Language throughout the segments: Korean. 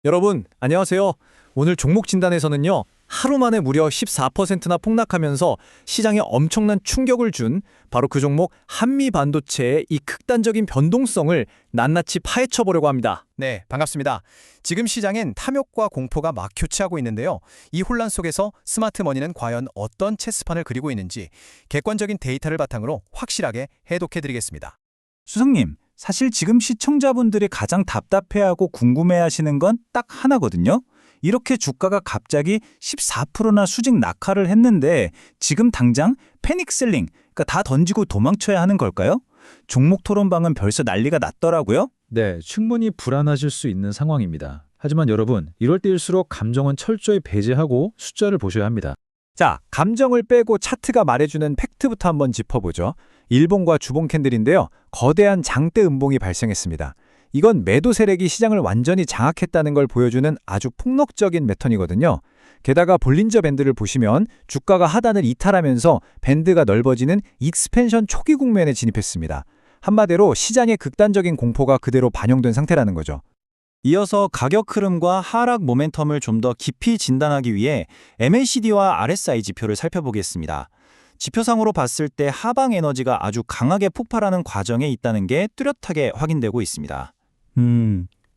여러분, 안녕하세요. 오늘 종목 진단에서는요, 하루 만에 무려 14%나 폭락하면서 시장에 엄청난 충격을 준 바로 그 종목 한미 반도체의 이 극단적인 변동성을 낱낱이 파헤쳐 보려고 합니다. 네, 반갑습니다. 지금 시장엔 탐욕과 공포가 막 교차하고 있는데요. 이 혼란 속에서 스마트머니는 과연 어떤 체스판을 그리고 있는지 객관적인 데이터를 바탕으로 확실하게 해독해드리겠습니다. 수석님, 사실 지금 시청자분들이 가장 답답해하고 궁금해하시는 건 딱 하나거든요. 이렇게 주가가 갑자기 14%나 수직 낙하를 했는데 지금 당장 패닉셀링, 그러니까 다 던지고 도망쳐야 하는 걸까요? 종목 토론방은 벌써 난리가 났더라고요. 네, 충분히 불안하실 수 있는 상황입니다. 하지만 여러분, 이럴 때일수록 감정은 철저히 배제하고 숫자를 보셔야 합니다. 자, 감정을 빼고 차트가 말해주는 팩트부터 한번 짚어보죠. 일봉과 주봉 캔들인데요. 거대한 장대 음봉이 발생했습니다. 이건 매도 세력이 시장을 완전히 장악했다는 걸 보여주는 아주 폭력적인 패턴이거든요. 게다가 볼린저 밴드를 보시면 주가가 하단을 이탈하면서 밴드가 넓어지는 익스펜션 초기 국면에 진입했습니다. 한마디로 시장의 극단적인 공포가 그대로 반영된 상태라는 거죠. 이어서 가격 흐름과 하락 모멘텀을 좀 더 깊이 진단하기 위해 MACD와 RSI 지표를 살펴보겠습니다. 지표상으로 봤을 때 하방 에너지가 아주 강하게 폭발하는 과정에 있다는 게 뚜렷하게 확인되고 있습니다.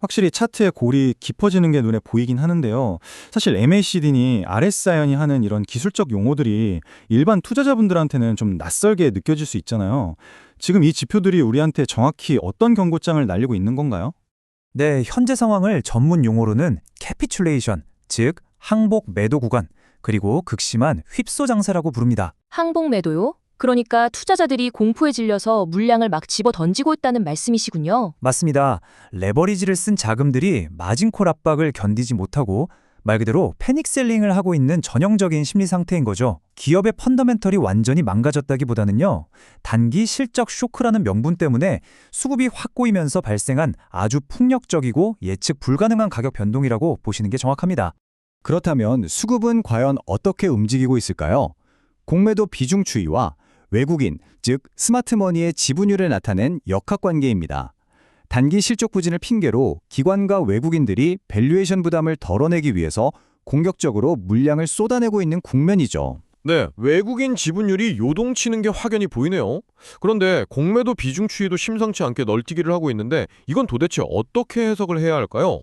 확실히 차트의 골이 깊어지는 게 눈에 보이긴 하는데요. 사실 MACD니 RSI니 하는 이런 기술적 용어들이 일반 투자자분들한테는 좀 낯설게 느껴질 수 있잖아요. 지금 이 지표들이 우리한테 정확히 어떤 경고장을 날리고 있는 건가요? 네, 현재 상황을 전문 용어로는 캐피출레이션, 즉 항복 매도 구간, 그리고 극심한 휩소 장세라고 부릅니다. 항복 매도요? 그러니까 투자자들이 공포에 질려서 물량을 막 집어 던지고 있다는 말씀이시군요. 맞습니다. 레버리지를 쓴 자금들이 마진콜 압박을 견디지 못하고 말 그대로 패닉셀링을 하고 있는 전형적인 심리 상태인 거죠. 기업의 펀더멘털이 완전히 망가졌다기보다는요. 단기 실적 쇼크라는 명분 때문에 수급이 확 꼬이면서 발생한 아주 폭력적이고 예측 불가능한 가격 변동이라고 보시는 게 정확합니다. 그렇다면 수급은 과연 어떻게 움직이고 있을까요? 공매도 비중 추이와 외국인, 즉 스마트머니의 지분율을 나타낸 역학관계입니다. 단기 실적 부진을 핑계로 기관과 외국인들이 밸류에이션 부담을 덜어내기 위해서 공격적으로 물량을 쏟아내고 있는 국면이죠. 네, 외국인 지분율이 요동치는 게 확연히 보이네요. 그런데 공매도 비중 추이도 심상치 않게 널뛰기를 하고 있는데 이건 도대체 어떻게 해석을 해야 할까요?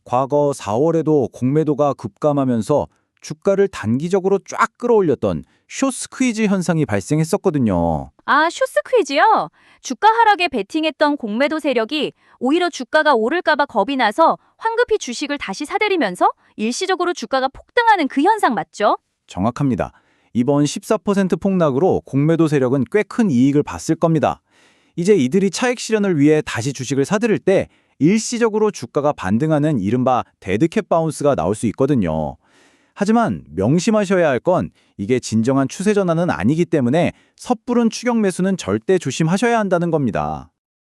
과거 4월에도 공매도가 급감하면서 주가를 단기적으로 쫙 끌어올렸던 숏스퀴즈 현상이 발생했었거든요. 아, 숏스퀴즈요? 주가 하락에 베팅했던 공매도 세력이 오히려 주가가 오를까봐 겁이 나서 황급히 주식을 다시 사들이면서 일시적으로 주가가 폭등하는 그 현상 맞죠? 정확합니다. 이번 14% 폭락으로 공매도 세력은 꽤 큰 이익을 봤을 겁니다. 이제 이들이 차익 실현을 위해 다시 주식을 사들일 때 일시적으로 주가가 반등하는 이른바 데드캣 바운스가 나올 수 있거든요. 하지만 명심하셔야 할 건 이게 진정한 추세 전환은 아니기 때문에 섣부른 추격 매수는 절대 조심하셔야 한다는 겁니다.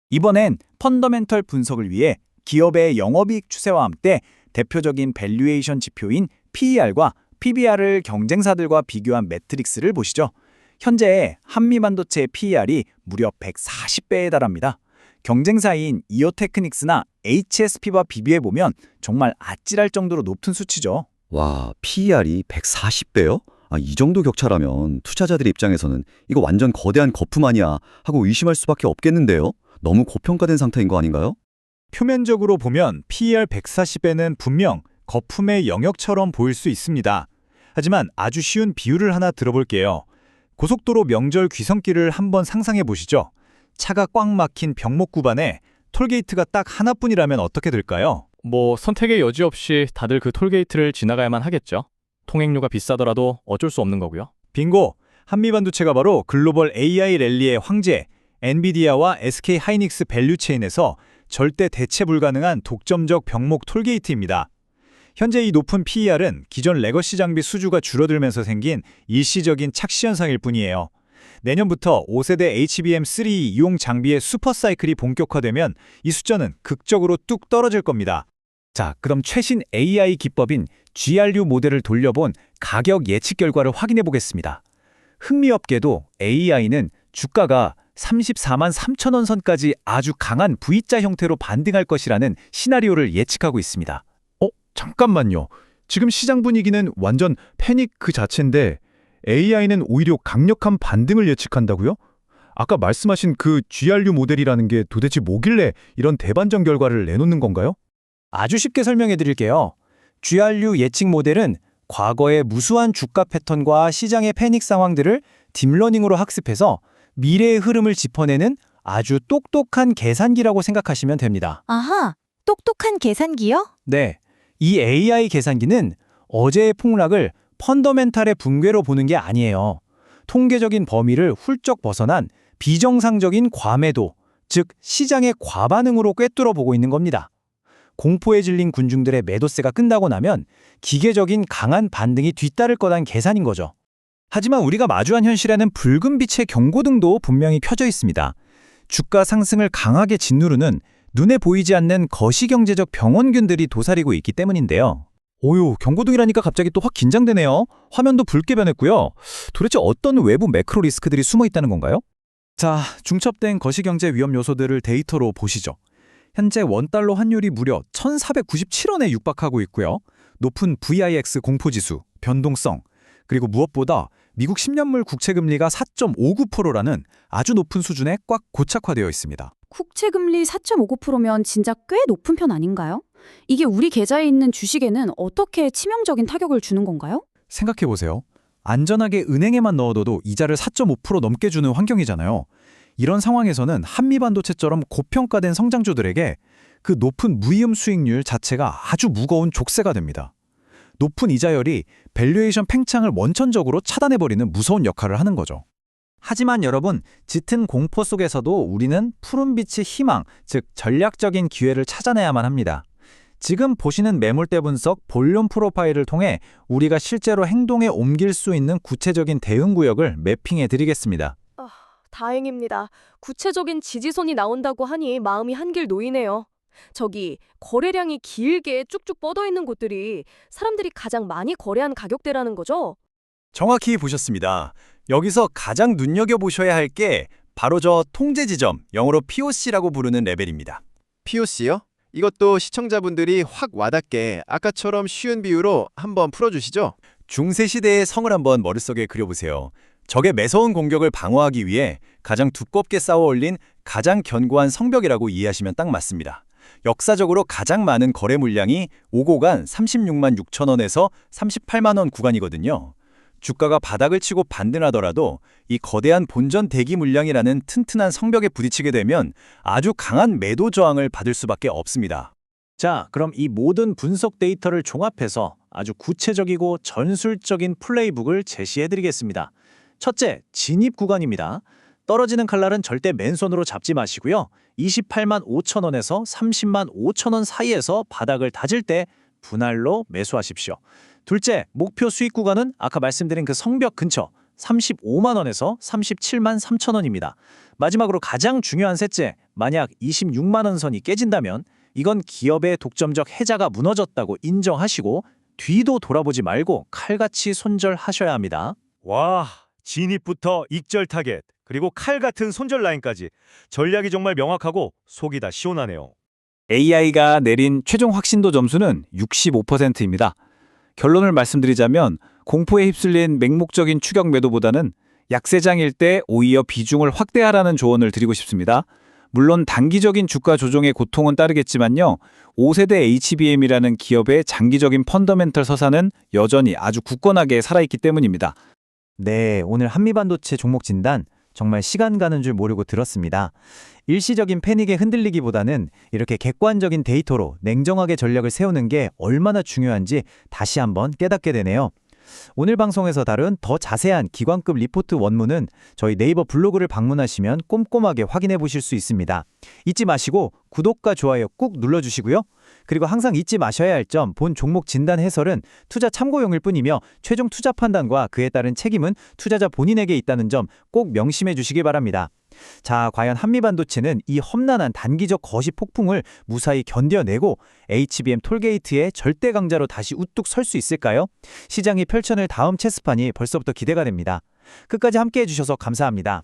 이번엔 펀더멘털 분석을 위해 기업의 영업이익 추세와 함께 대표적인 밸류에이션 지표인 PER과 PBR을 경쟁사들과 비교한 매트릭스를 보시죠. 현재 한미반도체의 PER이 무려 140배에 달합니다. 경쟁사인 이오테크닉스나 HSP와 비교해보면 정말 아찔할 정도로 높은 수치죠. 와, PER이 140배요? 이 정도 격차라면 투자자들 입장에서는 이거 완전 거대한 거품 아니야 하고 의심할 수밖에 없겠는데요? 너무 고평가된 상태인 거 아닌가요? 표면적으로 보면 PER 140배는 분명 거품의 영역처럼 보일 수 있습니다. 하지만 아주 쉬운 비유를 하나 들어볼게요. 고속도로 명절 귀성길을 한번 상상해 보시죠. 차가 꽉 막힌 병목 구간에 톨게이트가 딱 하나뿐이라면 어떻게 될까요? 선택의 여지 없이 다들 그 톨게이트를 지나가야만 하겠죠. 통행료가 비싸더라도 어쩔 수 없는 거고요. 빙고! 한미반도체가 바로 글로벌 AI 랠리의 황제, 엔비디아와 SK 하이닉스 밸류체인에서 절대 대체 불가능한 독점적 병목 톨게이트입니다. 현재 이 높은 PER은 기존 레거시 장비 수주가 줄어들면서 생긴 일시적인 착시 현상일 뿐이에요. 내년부터 5세대 HBM3 이용 장비의 슈퍼사이클이 본격화되면 이 숫자는 극적으로 뚝 떨어질 겁니다. 자, 그럼 최신 AI 기법인 GRU 모델을 돌려본 가격 예측 결과를 확인해 보겠습니다. 흥미롭게도 AI는 주가가 34만 3천 원 선까지 아주 강한 V자 형태로 반등할 것이라는 시나리오를 예측하고 있습니다. 잠깐만요. 지금 시장 분위기는 완전 패닉 그 자체인데 AI는 오히려 강력한 반등을 예측한다고요? 아까 말씀하신 그 GRU 모델이라는 게 도대체 뭐길래 이런 대반전 결과를 내놓는 건가요? 아주 쉽게 설명해 드릴게요. GRU 예측 모델은 과거의 무수한 주가 패턴과 시장의 패닉 상황들을 딥러닝으로 학습해서 미래의 흐름을 짚어내는 아주 똑똑한 계산기라고 생각하시면 됩니다. 아하, 똑똑한 계산기요? 네, 이 AI 계산기는 어제의 폭락을 펀더멘탈의 붕괴로 보는 게 아니에요. 통계적인 범위를 훌쩍 벗어난 비정상적인 과매도, 즉 시장의 과반응으로 꿰뚫어 보고 있는 겁니다. 공포에 질린 군중들의 매도세가 끝나고 나면 기계적인 강한 반등이 뒤따를 거란 계산인 거죠. 하지만 우리가 마주한 현실에는 붉은 빛의 경고등도 분명히 켜져 있습니다. 주가 상승을 강하게 짓누르는 눈에 보이지 않는 거시경제적 병원균들이 도사리고 있기 때문인데요. 오유, 경고등이라니까 갑자기 또 확 긴장되네요. 화면도 붉게 변했고요. 도대체 어떤 외부 매크로 리스크들이 숨어 있다는 건가요? 자, 중첩된 거시경제 위험 요소들을 데이터로 보시죠. 현재 원달러 환율이 무려 1,497원에 육박하고 있고요. 높은 VIX 공포지수, 변동성, 그리고 무엇보다 미국 10년물 국채금리가 4.59%라는 아주 높은 수준에 꽉 고착화되어 있습니다. 국채금리 4.59%면 진짜 꽤 높은 편 아닌가요? 이게 우리 계좌에 있는 주식에는 어떻게 치명적인 타격을 주는 건가요? 생각해보세요. 안전하게 은행에만 넣어둬도 이자를 4.5% 넘게 주는 환경이잖아요. 이런 상황에서는 한미반도체처럼 고평가된 성장주들에게 그 높은 무이음 수익률 자체가 아주 무거운 족쇄가 됩니다. 높은 이자율이 밸류에이션 팽창을 원천적으로 차단해버리는 무서운 역할을 하는 거죠. 하지만 여러분, 짙은 공포 속에서도 우리는 푸른빛의 희망, 즉 전략적인 기회를 찾아내야만 합니다. 지금 보시는 매물대 분석 볼륨 프로파일을 통해 우리가 실제로 행동에 옮길 수 있는 구체적인 대응 구역을 매핑해 드리겠습니다. 다행입니다. 구체적인 지지선이 나온다고 하니 마음이 한길 놓이네요. 저기 거래량이 길게 쭉쭉 뻗어 있는 곳들이 사람들이 가장 많이 거래한 가격대라는 거죠? 정확히 보셨습니다. 여기서 가장 눈여겨보셔야 할 게 바로 저 통제 지점, 영어로 POC라고 부르는 레벨입니다. POC요? 이것도 시청자분들이 확 와닿게 아까처럼 쉬운 비유로 한번 풀어주시죠. 중세시대의 성을 한번 머릿속에 그려보세요. 적의 매서운 공격을 방어하기 위해 가장 두껍게 쌓아 올린 가장 견고한 성벽이라고 이해하시면 딱 맞습니다. 역사적으로 가장 많은 거래 물량이 오고간 36만 6천 원에서 38만 원 구간이거든요. 주가가 바닥을 치고 반등하더라도 이 거대한 본전 대기 물량이라는 튼튼한 성벽에 부딪히게 되면 아주 강한 매도 저항을 받을 수밖에 없습니다. 자, 그럼 이 모든 분석 데이터를 종합해서 아주 구체적이고 전술적인 플레이북을 제시해드리겠습니다. 첫째, 진입 구간입니다. 떨어지는 칼날은 절대 맨손으로 잡지 마시고요. 28만 5천 원에서 30만 5천 원 사이에서 바닥을 다질 때 분할로 매수하십시오. 둘째, 목표 수익 구간은 아까 말씀드린 그 성벽 근처 35만 원에서 37만 3천 원입니다. 마지막으로 가장 중요한 셋째, 만약 26만 원 선이 깨진다면 이건 기업의 독점적 해자가 무너졌다고 인정하시고 뒤도 돌아보지 말고 칼같이 손절하셔야 합니다. 와, 진입부터 익절 타겟, 그리고 칼 같은 손절 라인까지 전략이 정말 명확하고 속이 다 시원하네요. AI가 내린 최종 확신도 점수는 65%입니다. 결론을 말씀드리자면 공포에 휩쓸린 맹목적인 추격 매도보다는 약세장일 때 오히려 비중을 확대하라는 조언을 드리고 싶습니다. 물론 단기적인 주가 조정의 고통은 따르겠지만요. 5세대 HBM이라는 기업의 장기적인 펀더멘털 서사는 여전히 아주 굳건하게 살아있기 때문입니다. 네, 오늘 한미반도체 종목 진단 정말 시간 가는 줄 모르고 들었습니다. 일시적인 패닉에 흔들리기보다는 이렇게 객관적인 데이터로 냉정하게 전략을 세우는 게 얼마나 중요한지 다시 한번 깨닫게 되네요. 오늘 방송에서 다룬 더 자세한 기관급 리포트 원문은 저희 네이버 블로그를 방문하시면 꼼꼼하게 확인해 보실 수 있습니다. 잊지 마시고 구독과 좋아요 꾹 눌러주시고요. 그리고 항상 잊지 마셔야 할 점, 본 종목 진단 해설은 투자 참고용일 뿐이며 최종 투자 판단과 그에 따른 책임은 투자자 본인에게 있다는 점 꼭 명심해 주시기 바랍니다. 자, 과연 한미반도체는 이 험난한 단기적 거시 폭풍을 무사히 견뎌내고 HBM 톨게이트의 절대 강자로 다시 우뚝 설 수 있을까요? 시장이 펼쳐낼 다음 체스판이 벌써부터 기대가 됩니다. 끝까지 함께해 주셔서 감사합니다.